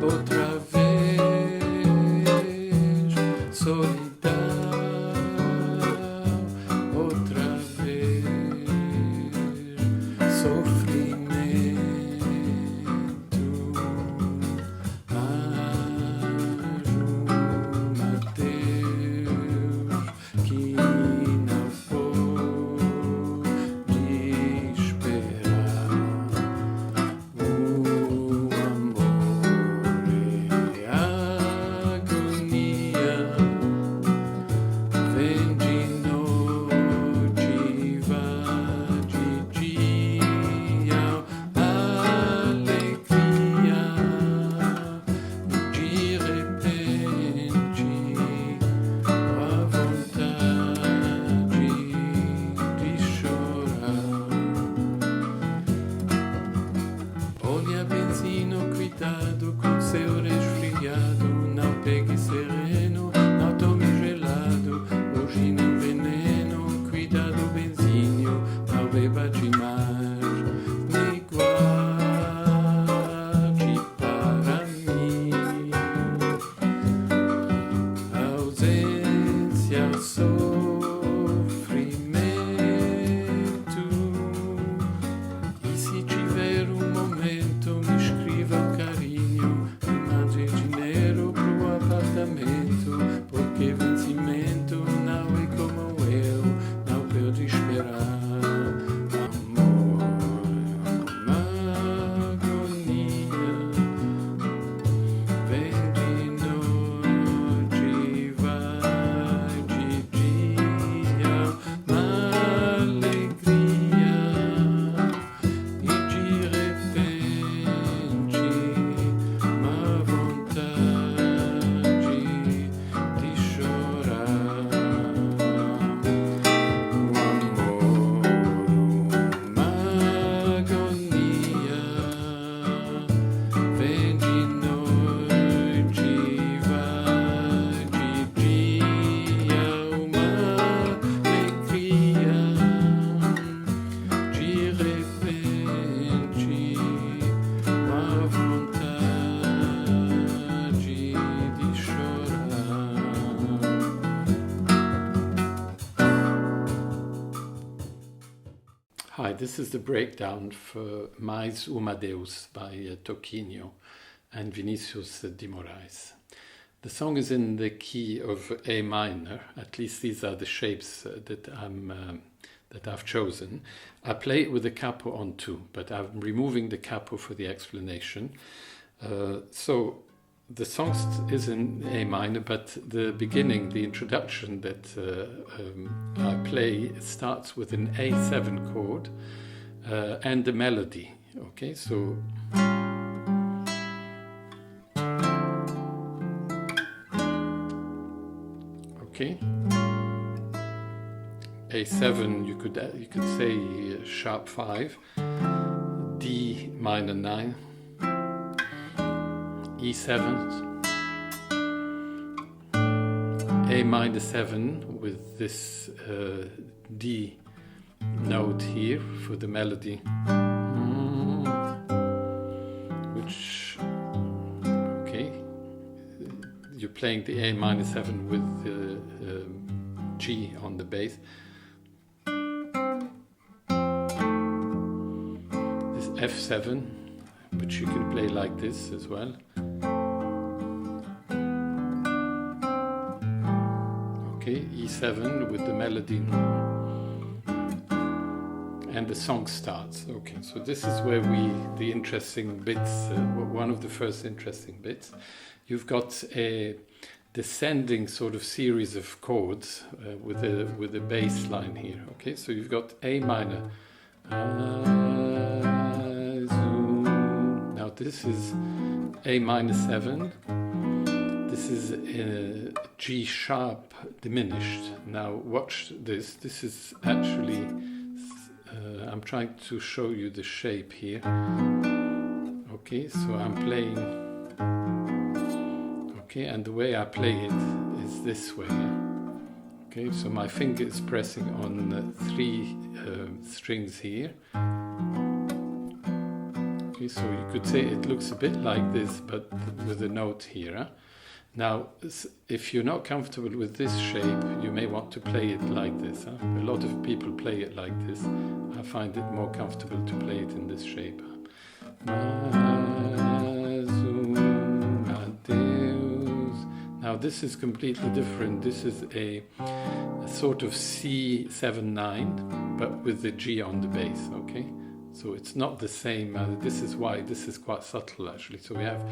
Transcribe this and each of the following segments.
Outra vez, solidão. Outra vez, sofrimento. Ajuda, Deus, que não pode esperar. O amor é agonia, vem de noite e vai de dia, alegria, e de repente a vontade de chorar. Olha, benzino, cuidado com seu resfriado. Não pegue sereno, não tome gelado. Hoje não veneno, cuidado, benzinho. Não beba demais, me guarde para mim. Ausência, sofrimento. E se tiver momento, me escreva carinho, me mande dinheiro pro apartamento, porque vencimento não é como eu, não pode esperar. Amor, uma agonia, vem de noite e vai de dia, uma alegria, e de repente uma vontade de chorar. O amor, uma agonia, vem de noite e vai de dia, uma alegria, de repente uma vontade de chorar. Hi, this is the breakdown for Mais, Adeus by Toquinho and Vinicius de Moraes. The song is in the key of A minor. At least these are the shapes that I've chosen. I play it with the capo on 2, but I'm removing the capo for the explanation. So the song is in A minor, but the beginning, the introduction that I play starts with an A7 chord and the melody. Okay, so okay, A7. You could say sharp 5, D minor 9, E7, A minor 7 with this D note here for the melody, which, okay, you're playing the A minor 7 with the G on the bass. This F7, which you can play like this as well. Okay, E7 with the melody, and the song starts. Okay, so this is where the interesting bits, one of the first interesting bits. You've got a descending sort of series of chords with a bass line here. Okay, so you've got A minor. Now this is A minor 7. This is G sharp diminished. Now watch this. This is actually, I'm trying to show you the shape here. Okay, so I'm playing. Okay, and the way I play it is this way. Okay, so my finger is pressing on 3 strings here. Okay, so you could say it looks a bit like this, but with a note here. Huh? Now, if you're not comfortable with this shape, you may want to play it like this. Huh? A lot of people play it like this. I find it more comfortable to play it in this shape. Adeus. Now this is completely different. This is a sort of C7-9, but with the G on the bass, okay? So it's not the same. This is why this is quite subtle, actually. So we have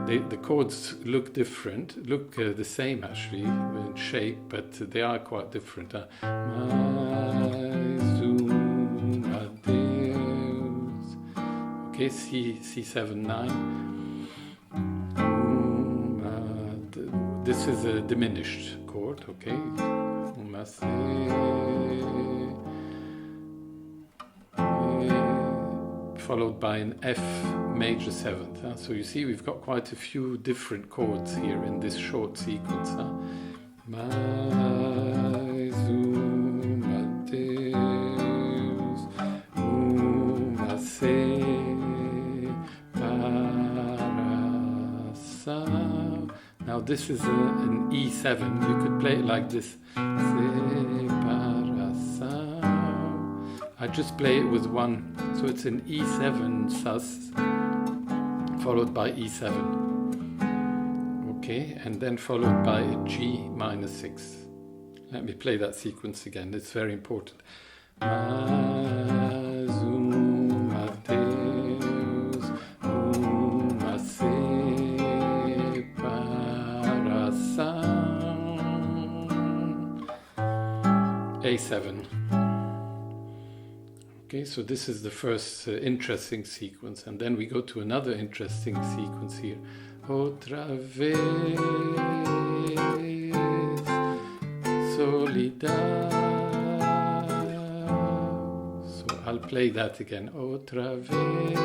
the chords look different, look the same actually in shape, but they are quite different. Okay, C7-9. This is a diminished chord, okay? Followed by an F major 7th. Huh? So you see we've got quite a few different chords here in this short sequence. Huh? Now this is an E7. You could play it like this. I just play it with one, so it's an E7 sus followed by E7. Okay, and then followed by a G minor 6. Let me play that sequence again, it's very important. A7. Okay, so this is the first interesting sequence, and then we go to another interesting sequence here. Otra vez, soledad. So I'll play that again. Otra vez,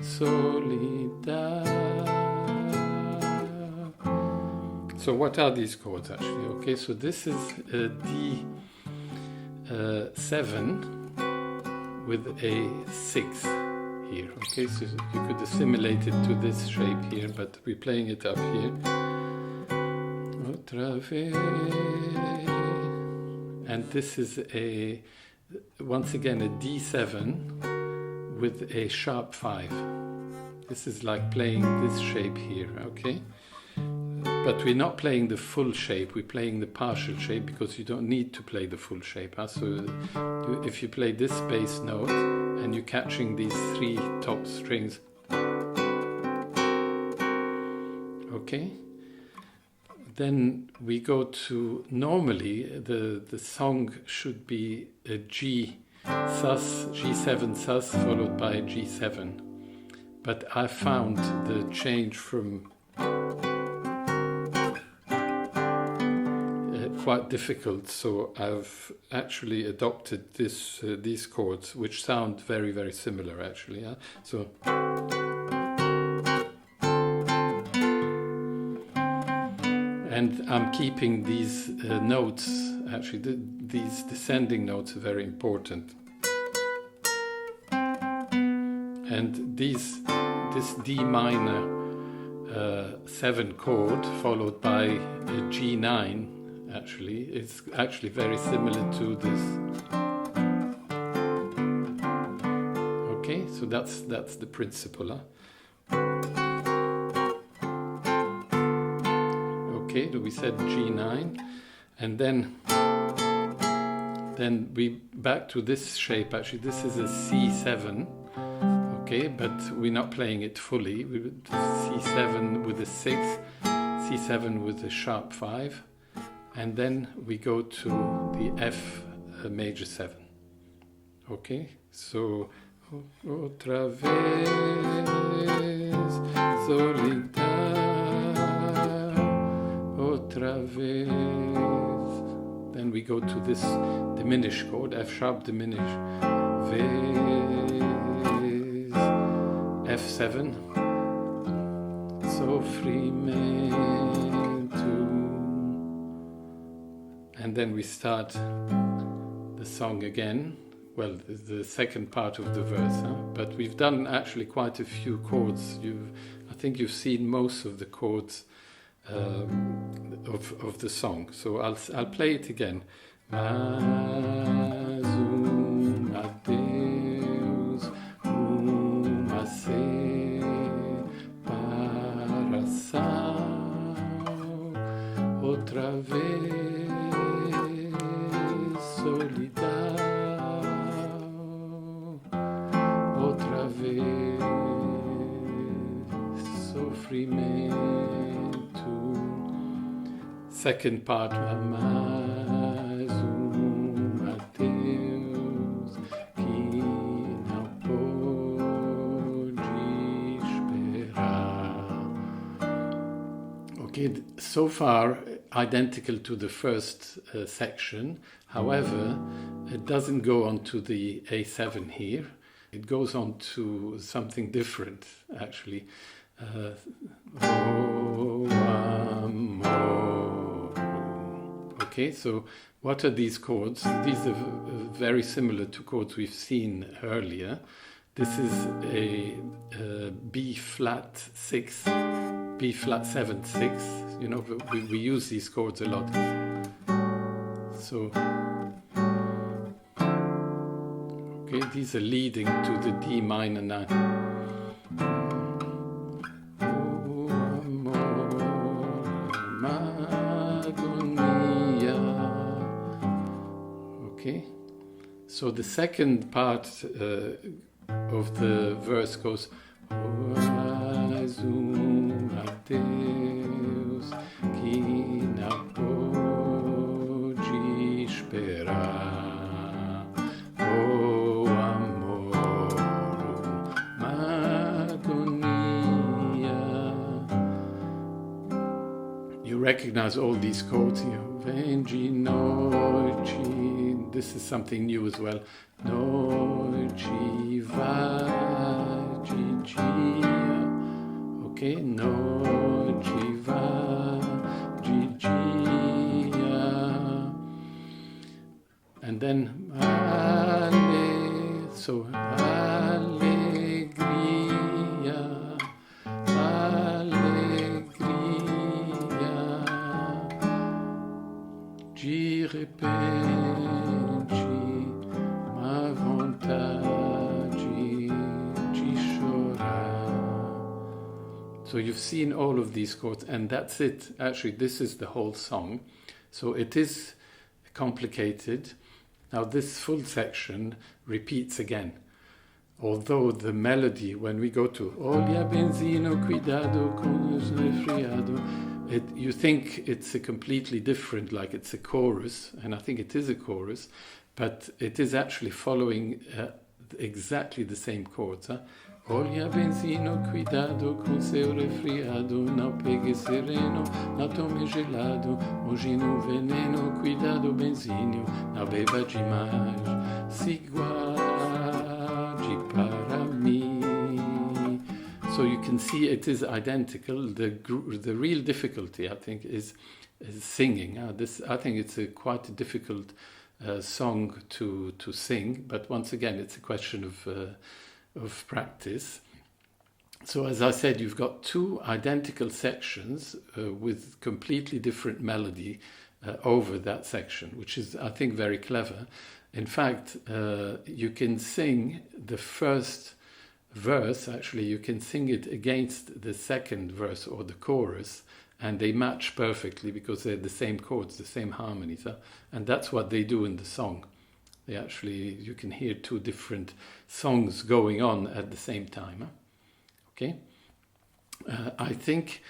soledad. So what are these chords actually? Okay, so this is D7 with a 6 here. Okay, so you could assimilate it to this shape here, but we're playing it up here. Otra vez. And this is once again a D7 with a sharp 5. This is like playing this shape here, okay? But we're not playing the full shape, we're playing the partial shape because you don't need to play the full shape. Huh? So if you play this bass note and you're catching these 3 top strings, okay? Then we go to, normally the song should be a G sus, G7 sus followed by a G7. But I found the change from quite difficult, so I've actually adopted these chords, which sound very, very similar actually. Yeah? So, and I'm keeping these notes, actually these descending notes are very important. And this D minor 7 chord followed by a G9 actually is actually very similar to this. Okay, so that's the principle. Huh? Okay, we said G9, and then we back to this shape. Actually, this is a C7. Okay, but we're not playing it fully. We would C7 with a 6, C7 with a sharp 5. And then we go to the F major 7. Okay, so otra vez, soledad, otra vez. Then we go to this diminished chord, F sharp diminished, vez, F7, sofrimento. And then we start the song again well, the second part of the verse, but we've done actually quite a few chords. I think you've seen most of the chords of the song. So I'll play it again. Mais adeus, separação, outra vez solidão, outra vez sofrimento. Second part, mais adeus que não pôde esperar. Okay, so far identical to the first section. However, it doesn't go on to the A7 here. It goes on to something different, actually. Oh, amor. Okay, so what are these chords? These are very similar to chords we've seen earlier. This is a B flat 6, B flat 7, 6. You know, we use these chords a lot. So, okay, these are leading to the D minor 9. Okay, so the second part of the verse goes mais adeus que não pôde esperar, oh amor, uma agonia. You recognize all these chords here. Vem de noite. This is something new as well. Noite vai de dia. Okay, noite vai de dia. And then so alegria, alegria. De repente, má vontade de chorar. So you've seen all of these chords, and that's it. Actually, this is the whole song. So it is complicated. Now this full section repeats again. Although the melody, when we go to Olha benzino, cuidado con el resfriado, you think it's a completely different, like it's a chorus, and I think it is a chorus, but it is actually following exactly the same chords. Olha benzino, cuidado com seu resfriado, não pegue sereno, não tome gelado, hoje no veneno, cuidado benzinho, não beba demais, se guarde para mim. So you can see it is identical. The real difficulty, I think, is singing. I think it's quite a difficult song to sing, but once again, it's a question of practice. So as I said, you've got two identical sections with completely different melody over that section, which is, I think, very clever. In fact, you can sing the first verse, actually, you can sing it against the second verse or the chorus, and they match perfectly because they're the same chords, the same harmonies. And that's what they do in the song. They actually, you can hear two different songs going on at the same time. Okay? I think,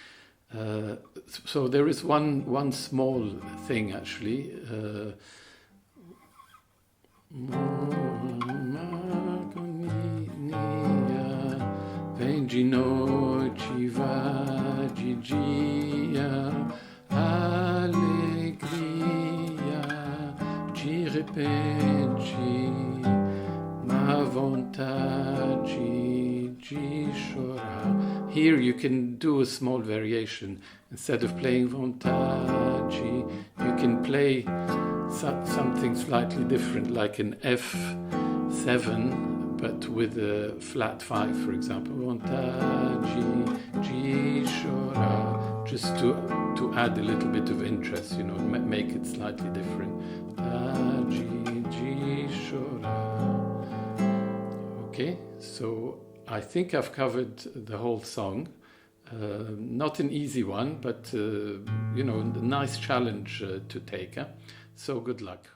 so there is one small thing actually. Vem de noite, vá de dia, alegria, de repente, má vontade de chorar. Here you can do a small variation. Instead of playing vontade, you can play something slightly different, like an F 7, but with a flat 5, for example. We want da, G, shora, just to add a little bit of interest, make it slightly different. Da, G, shora. Okay, so I think I've covered the whole song. Not an easy one, but a nice challenge to take. So good luck.